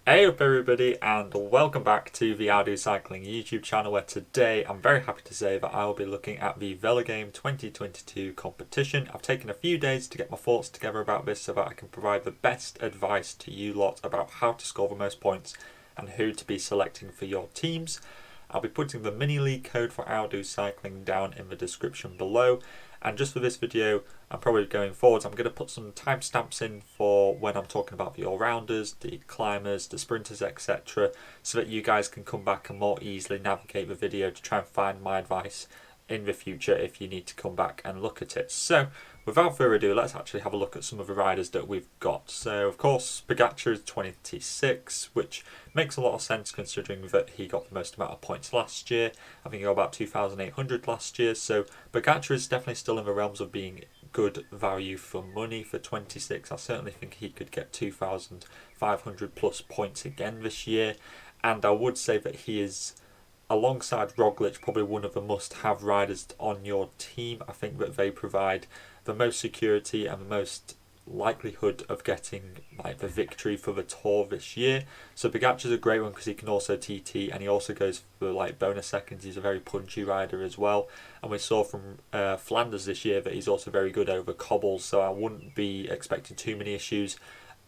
Hey up everybody and welcome back to the Outdo Cycling YouTube channel, where today I'm very happy to say that I will be looking at the Velogame 2022 competition. I've taken a few days to get my thoughts together about this so that I can provide the best advice to you lot about how to score the most points and who to be selecting for your teams. I'll be putting the mini league code for Outdo Cycling down in the description below. And just for this video, I'm probably going forwards, I'm going to put some timestamps in for when I'm talking about the all-rounders, the climbers, the sprinters, etc. so that you guys can come back and more easily navigate the video to try and find my advice in the future if you need to come back and look at it. So, without further ado, let's actually have a look at some of the riders that we've got. So, of course, Pogacar is 26, which makes a lot of sense considering that he got the most amount of points last year. I think he got about 2,800 last year, so Pogacar is definitely still in the realms of being good value for money for 26. I certainly think he could get 2,500 plus points again this year, and I would say that he is, alongside Roglic, probably one of the must-have riders on your team. I think that they provide the most security and the most likelihood of getting the victory for the Tour this year. So Pogacar is a great one because he can also TT and he also goes for bonus seconds. He's a very punchy rider as well, and we saw from Flanders this year that he's also very good over cobbles, so I wouldn't be expecting too many issues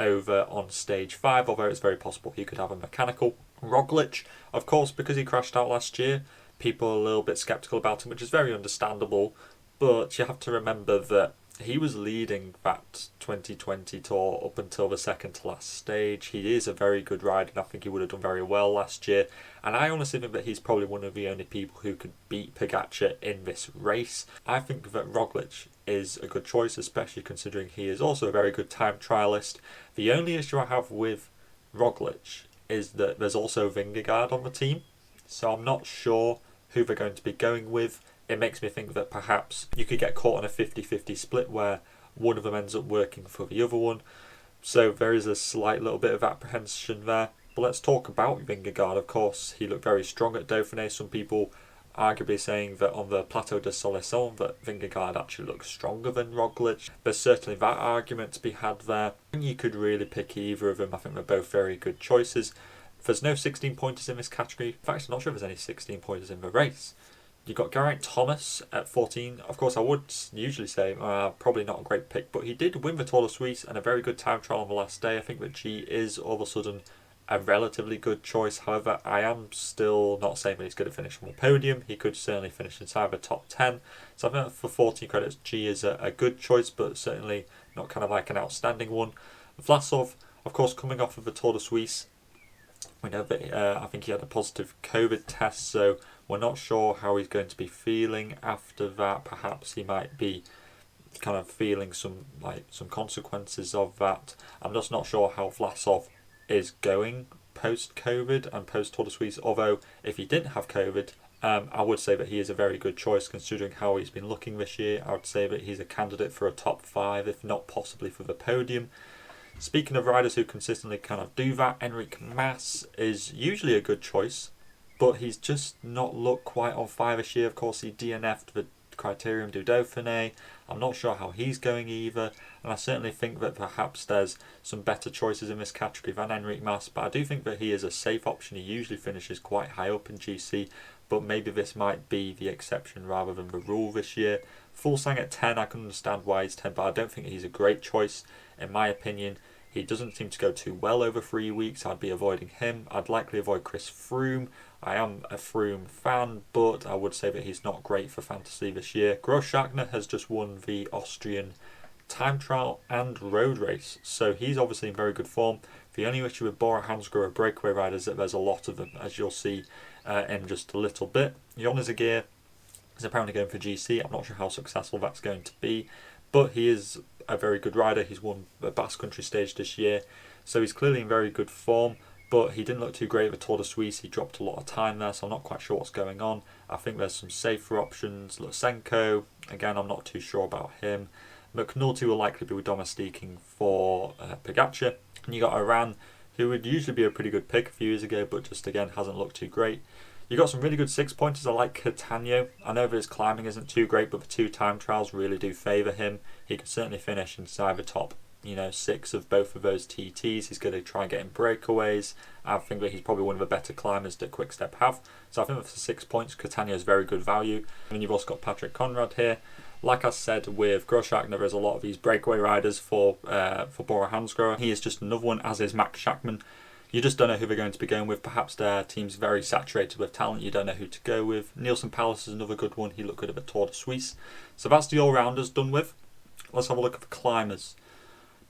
over on stage 5, although it's very possible he could have a mechanical. Roglic, of course, because he crashed out last year, people are a little bit sceptical about him, which is very understandable, but you have to remember that he was leading that 2020 Tour up until the second to last stage. He is a very good rider, and I think he would have done very well last year. And I honestly think that he's probably one of the only people who could beat Pogacar in this race. I think that Roglic is a good choice, especially considering he is also a very good time trialist. The only issue I have with Roglic is that there's also Vingegaard on the team, so I'm not sure who they're going to be going with. It makes me think that perhaps you could get caught on a 50-50 split where one of them ends up working for the other one. So there is a slight little bit of apprehension there. But let's talk about Vingegaard. Of course, he looked very strong at Dauphiné. Some people arguably saying that on the Plateau de Soleilson that Vingegaard actually looks stronger than Roglic. There's certainly that argument to be had there. You could really pick either of them. I think they're both very good choices. There's no 16 pointers in this category. In fact, I'm not sure if there's any 16 pointers in the race. You've got Geraint Thomas at 14. Of course, I would usually say probably not a great pick, but he did win the Tour de Suisse and a very good time trial on the last day. I think that G is all of a sudden a relatively good choice. However, I am still not saying that he's going to finish on the podium. He could certainly finish inside the top 10. So I think for 14 credits, G is a good choice, but certainly not kind of like an outstanding one. Vlasov, of course, coming off of the Tour de Suisse, we know that I think he had a positive COVID test, so we're not sure how he's going to be feeling after that. Perhaps he might be kind of feeling some consequences of that. I'm just not sure how Vlasov is going post-COVID and post-Tour de Suisse, although if he didn't have COVID, I would say that he is a very good choice considering how he's been looking this year. I would say that he's a candidate for a top 5, if not possibly for the podium. Speaking of riders who consistently kind of do that, Enric Mas is usually a good choice, but he's just not looked quite on fire this year. Of course, he DNF'd the Criterium du Dauphiné. I'm not sure how he's going either, and I certainly think that perhaps there's some better choices in this category than Enric Mas, but I do think that he is a safe option. He usually finishes quite high up in GC, but maybe this might be the exception rather than the rule this year. Fuglsang at 10, I can understand why he's 10, but I don't think he's a great choice. In my opinion, he doesn't seem to go too well over 3 weeks. I'd be avoiding him. I'd likely avoid Chris Froome. I am a Froome fan, but I would say that he's not great for fantasy this year. Grosschartner has just won the Austrian time trial and road race, so he's obviously in very good form. The only issue with Bora Hansgrohe breakaway riders is that there's a lot of them, as you'll see in just a little bit. Jonas Aguirre is apparently going for GC. I'm not sure how successful that's going to be, but he is a very good rider. He's won the Basque Country stage this year, so he's clearly in very good form, but he didn't look too great at the Tour de Suisse. He dropped a lot of time there, so I'm not quite sure what's going on. I think there's some safer options. Lutsenko, again, I'm not too sure about him. McNulty will likely be domestiquing for Pogacar. And you got Iran, who would usually be a pretty good pick a few years ago, but just again hasn't looked too great. You got some really good 6-pointers. I like Catania. I know that his climbing isn't too great, but the 2 time trials really do favour him. He could certainly finish inside the top 6 of both of those TTs. He's going to try getting breakaways. I think that he's probably one of the better climbers that Quickstep have. So I think that for 6 points, Catania is very good value. And then you've also got Patrick Conrad here. Like I said, with Grosjean, there is a lot of these breakaway riders for Bora Hansgrohe. He is just another one, as is Max Schachmann. You just don't know who they're going to be going with. Perhaps their team's very saturated with talent. You don't know who to go with. Nielsen Palace is another good one. He looked good at the Tour de Suisse. So that's the all-rounders done with. Let's have a look at the climbers.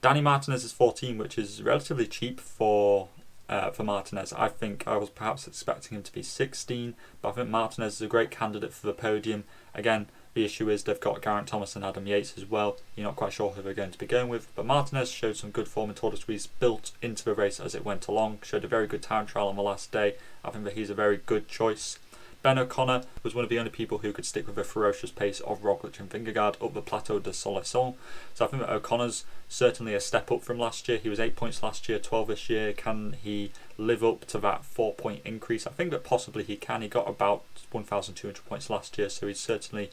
Danny Martinez is 14, which is relatively cheap for Martinez. I think I was perhaps expecting him to be 16, but I think Martinez is a great candidate for the podium. Again, the issue is they've got Geraint Thomas and Adam Yates as well. You're not quite sure who they're going to be going with, but Martinez showed some good form in Tour de Suisse, built into the race as it went along, showed a very good time trial on the last day. I think that he's a very good choice. Ben O'Connor was one of the only people who could stick with the ferocious pace of Roglic and Vingegaard up the Plateau de Soleilson. So I think that O'Connor's certainly a step up from last year. He was 8 points last year, 12 this year. Can he live up to that 4-point increase? I think that possibly he can. He got about 1,200 points last year, so he's certainly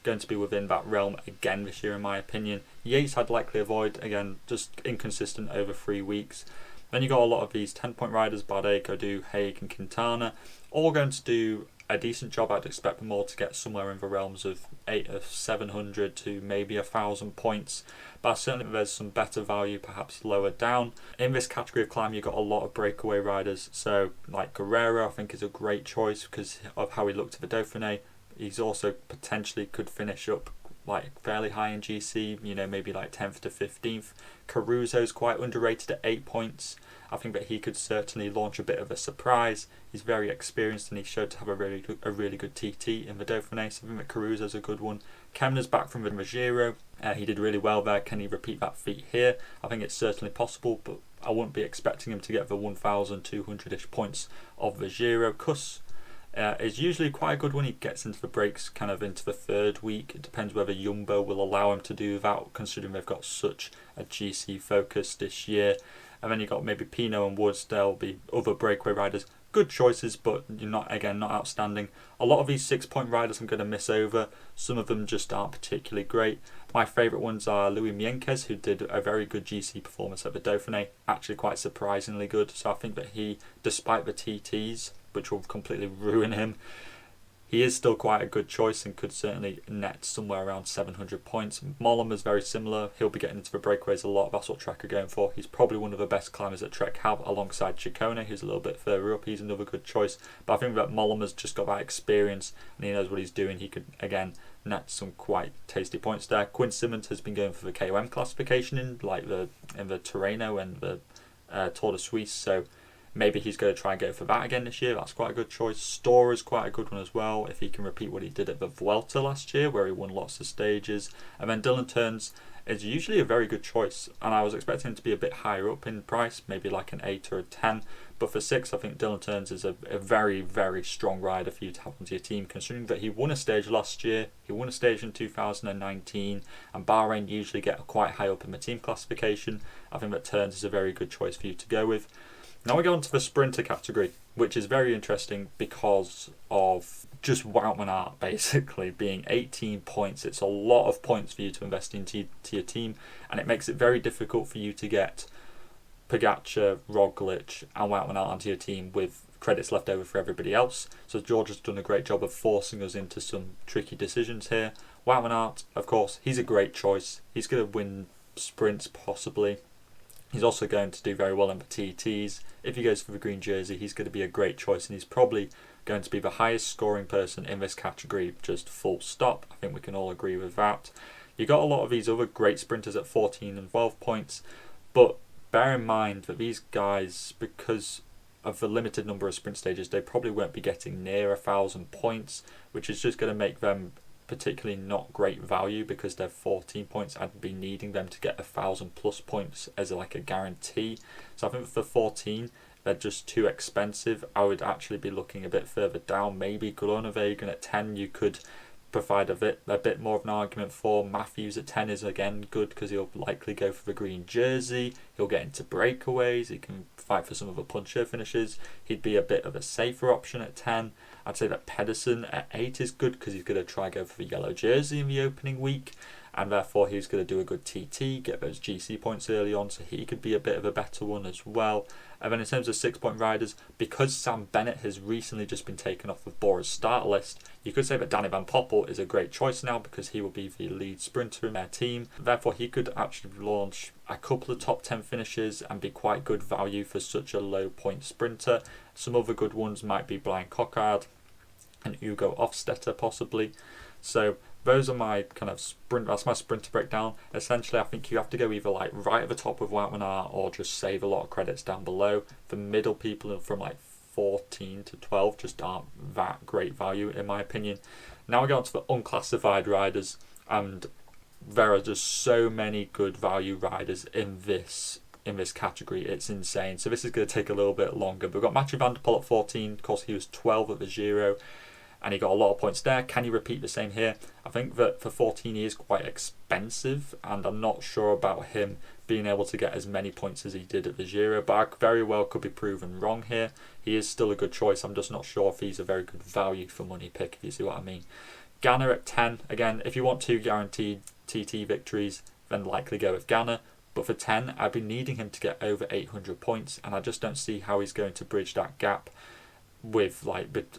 going to be within that realm again this year, in my opinion. Yates I'd likely avoid, again, just inconsistent over 3 weeks. Then you got a lot of these 10-point riders, Bardet, Gaudu, Haig and Quintana, all going to do a decent job. I'd expect them all to get somewhere in the realms of 700 to maybe 1,000 points, but certainly there's some better value perhaps lower down. In this category of climb, you've got a lot of breakaway riders, so like Guerrero I think is a great choice because of how he looked at the Dauphiné. He's also potentially could finish up like fairly high in GC, maybe like 10th to 15th. Caruso's quite underrated at 8 points. I think that he could certainly launch a bit of a surprise. He's very experienced and he showed to have a really good TT in the Dauphiné, so I think that Caruso's a good one. Kemna's back from the Giro. He did really well there. Can he repeat that feat here? I think it's certainly possible, but I wouldn't be expecting him to get the 1,200-ish points of the Giro. Kuss is usually quite a good one. He gets into the breaks kind of into the 3rd week. It depends whether Jumbo will allow him to do that, considering they've got such a GC focus this year. And then you've got maybe Pinot and Woods. There'll be other breakaway riders. Good choices, but not outstanding. A lot of these 6-point riders I'm going to miss over. Some of them just aren't particularly great. My favourite ones are Louis Mienquez, who did a very good GC performance at the Dauphiné. Actually quite surprisingly good. So I think that he, despite the TTs, which will completely ruin him, he is still quite a good choice and could certainly net somewhere around 700 points. Mollem is very similar. He'll be getting into the breakaways a lot. That's what Trek are going for. He's probably one of the best climbers that Trek have, alongside Ciccone, who's a little bit further up. He's another good choice. But I think that Mollem has just got that experience and he knows what he's doing. He could, again, net some quite tasty points there. Quinn Simmons has been going for the KOM classification in the Tirreno and the Tour de Suisse, so maybe he's going to try and go for that again this year. That's quite a good choice. Storr is quite a good one as well, if he can repeat what he did at the Vuelta last year, where he won lots of stages. And then Dylan Teuns is usually a very good choice, and I was expecting him to be a bit higher up in price, maybe like an 8 or a 10. But for 6, I think Dylan Teuns is a very, very strong rider for you to have onto your team, considering that he won a stage last year, he won a stage in 2019, and Bahrain usually get quite high up in the team classification. I think that Teuns is a very good choice for you to go with. Now we go on to the sprinter category, which is very interesting because of just Wout van Aert basically being 18 points. It's a lot of points for you to invest into your team, and it makes it very difficult for you to get Pogacar, Roglic and Wout van Aert onto your team with credits left over for everybody else. So George has done a great job of forcing us into some tricky decisions here. Wout van Aert, of course, he's a great choice. He's going to win sprints possibly. He's also going to do very well in the TTs. If he goes for the green jersey, he's going to be a great choice, and he's probably going to be the highest scoring person in this category, just full stop. I think we can all agree with that. You got a lot of these other great sprinters at 14 and 12 points, but bear in mind that these guys, because of the limited number of sprint stages, they probably won't be getting near 1,000 points, which is just going to make them particularly not great value, because they're 14 points. I'd be needing them to get 1,000 plus points as like a guarantee. So I think for 14 they're just too expensive. I would actually be looking a bit further down. Maybe Groenewegen at 10 you could provide a bit more of an argument for. Matthews at 10 is again good because he'll likely go for the green jersey. He'll get into breakaways. He can fight for some of the puncher finishes. He'd be a bit of a safer option at 10. I'd say that Pedersen at 8 is good because he's going to try and go for the yellow jersey in the opening week. and therefore he's going to do a good TT, get those GC points early on, so he could be a bit of a better one as well. And then in terms of 6-point riders, because Sam Bennett has recently just been taken off of Bora's start list, you could say that Danny Van Poppel is a great choice now because he will be the lead sprinter in their team. Therefore, he could actually launch a couple of top 10 finishes and be quite good value for such a low point sprinter. Some other good ones might be Brian Cockard and Hugo Hofstetter possibly. So those are my kind of that's my sprinter breakdown. Essentially, I think you have to go either like right at the top with Wout van Aert or just save a lot of credits down below. The middle people from like 14 to 12 just aren't that great value in my opinion. Now we go on to the unclassified riders, and there are just so many good value riders in this category. It's insane. So this is going to take a little bit longer. But we've got Mathieu van der Poel at 14. Of course, he was 12 at the Giro, and he got a lot of points there. Can he repeat the same here? I think that for 14 he is quite expensive, and I'm not sure about him being able to get as many points as he did at the Giro, but I very well could be proven wrong here. He is still a good choice. I'm just not sure if he's a very good value for money pick, if you see what I mean. Ganna at 10. Again, if you want 2 guaranteed TT victories, then likely go with Ganna. But for 10, I'd be needing him to get over 800 points, and I just don't see how he's going to bridge that gap with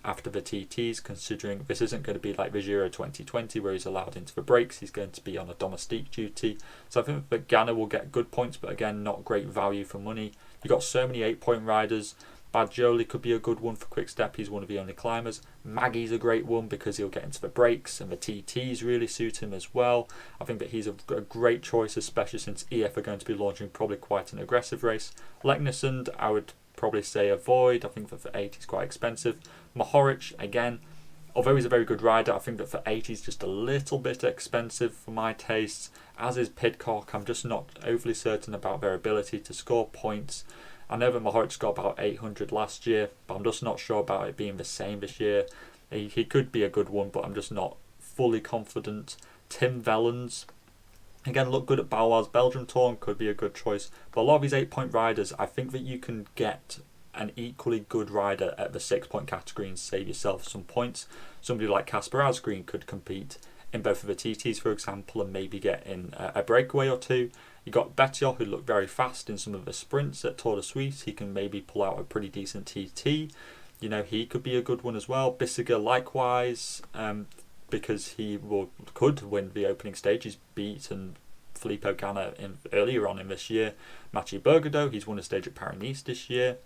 after the TTs, considering this isn't going to be like the Giro 2020 where he's allowed into the breaks. He's going to be on a domestique duty. So I think that Ganna will get good points, but again, not great value for money. You've got so many 8-point riders. Badjoli could be a good one for Quick Step. He's one of the only climbers. Maggie's a great one because he'll get into the breaks, and the TTs really suit him as well. I think that he's a great choice, especially since EF are going to be launching probably quite an aggressive race. Leknesund, I would probably say avoid. I think that for 8 he's quite expensive. Mohoric, again, although he's a very good rider, I think that for 8 he's just a little bit expensive for my tastes, as is Pidcock. I'm just not overly certain about their ability to score points. I know that Mohoric got about 800 last year, but I'm just not sure about it being the same this year. He could be a good one, but I'm just not fully confident. Tim Vellens, again, look good at Balois Belgium Tour, could be a good choice. But a lot of these 8-point riders, I think that you can get an equally good rider at the 6-point category and save yourself some points. Somebody like Casper Asgreen could compete in both of the TTs, for example, and maybe get in a breakaway or two. You got Bettiol, who looked very fast in some of the sprints at Tour de Suisse. He can maybe pull out a pretty decent TT. You know, he could be a good one as well. Bissiger likewise, because he could win the opening stage. He's beaten Filippo Ganna earlier on in this year. Mathieu Bergadeau, he's won a stage at Paris-Nice this year.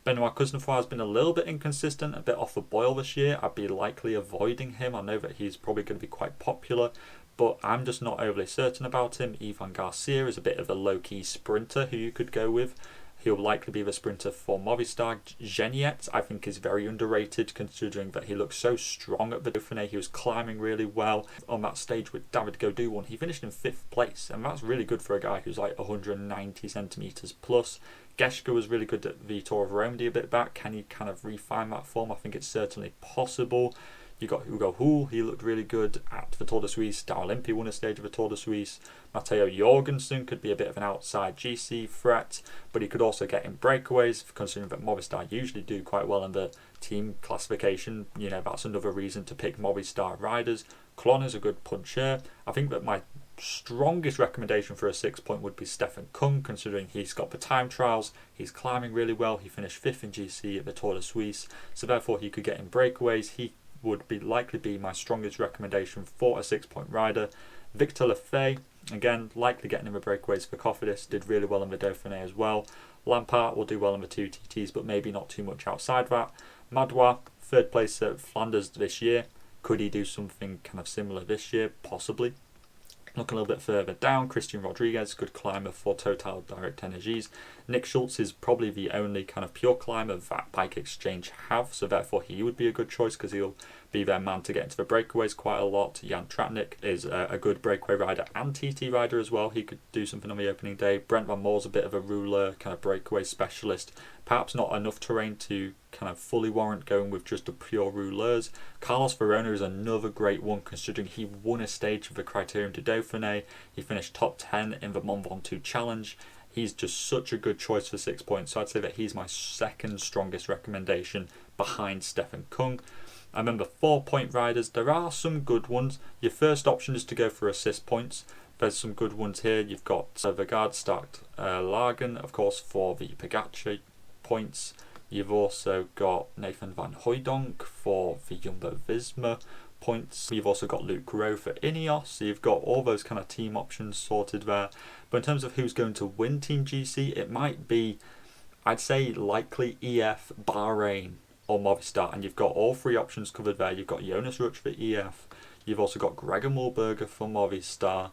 Benoit Cosnefroid has been a little bit inconsistent, a bit off the boil this year. I'd be likely avoiding him. I know that he's probably going to be quite popular, but I'm just not overly certain about him. Ivan Garcia is a bit of a low-key sprinter who you could go with. He'll likely be the sprinter for Movistar. Geniet, I think, is very underrated considering that he looks so strong at the Dauphiné. He was climbing really well on that stage with David Gaudu won. He finished in 5th place, and that's really good for a guy who's like 190 centimetres plus. Geschke was really good at the Tour of Rome a bit back. Can he kind of refine that form? I think it's certainly possible. You got Hugo Hull, he looked really good at the Tour de Suisse. Daryl won a stage of the Tour de Suisse. Matteo Jorgensen could be a bit of an outside GC threat, but he could also get in breakaways, considering that Movistar usually do quite well in the team classification. You know, that's another reason to pick Movistar riders. Klon is a good puncher. I think that my strongest recommendation for a 6-point would be Stefan Kung, considering he's got the time trials, he's climbing really well, he finished 5th in GC at the Tour de Suisse, so therefore he could get in breakaways. He would likely be my strongest recommendation for a 6-point rider. Victor Lefebvre, again, likely getting in the breakaways for Cofidis, did really well in the Dauphiné as well. Lampard will do well in the 2 TTs, but maybe not too much outside that. Madouas, 3rd place at Flanders this year. Could he do something kind of similar this year? Possibly. Looking a little bit further down, Christian Rodriguez, good climber for Total Direct Energies. Nick Schultz is probably the only kind of pure climber that Bike Exchange have, so therefore he would be a good choice because he'll be their man to get into the breakaways quite a lot. Jan Tratnik is a good breakaway rider and TT rider as well. He could do something on the opening day. Brent Van Moor's a bit of a ruler, kind of breakaway specialist. Perhaps not enough terrain to kind of fully warrant going with just a pure rouleurs. Carlos Verona is another great one considering he won a stage for the Criterium du Dauphiné. He finished top 10 in the Mont Ventoux Challenge. he's just such a good choice for 6 points. So I'd say that he's my second strongest recommendation behind Stefan Kung. And then the 4 point riders, there are some good ones. Your first option is to go for assist points. There's some good ones here. You've got Velogames stacked Lagen, of course, for the Pogacar points. You've also got Nathan van Hooijdonk for the Jumbo-Visma points. You've also got Luke Rowe for Ineos. So you've got all those kind of team options sorted there. But in terms of who's going to win Team GC, it might be, I'd say, likely EF, Bahrain, or Movistar. And you've got all 3 options covered there. You've got Jonas Ruch for EF. You've also got Gregor Mollberger for Movistar.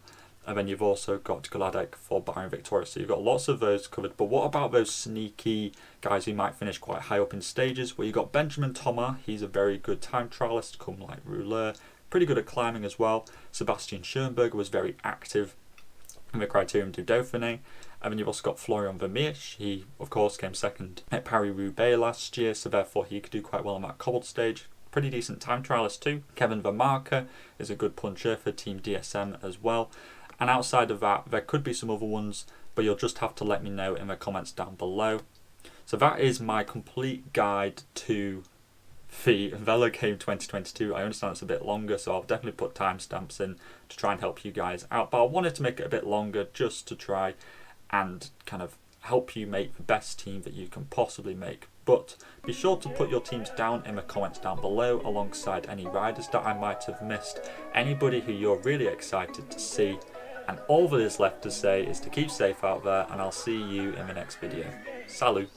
And then you've also got Gladek for Bahrain Victoria. So you've got lots of those covered. But what about those sneaky guys who might finish quite high up in stages? Well, you've got Benjamin Thomas. He's a very good time trialist, come like rouleur. Pretty good at climbing as well. Sebastian Schoenberger was very active in the Criterium du Dauphiné. And then you've also got Florian Vermeersch. He, of course, came second at Paris-Roubaix last year. So therefore, he could do quite well on that cobbled stage. Pretty decent time trialist too. Kevin Vermaerke is a good puncher for Team DSM as well. And outside of that, there could be some other ones, but you'll just have to let me know in the comments down below. So that is my complete guide to the Velogame 2022. I understand it's a bit longer, so I'll definitely put timestamps in to try and help you guys out. But I wanted to make it a bit longer just to try and kind of help you make the best team that you can possibly make. But be sure to put your teams down in the comments down below alongside any riders that I might have missed, anybody who you're really excited to see. And all that is left to say is to keep safe out there, and I'll see you in the next video. Salut!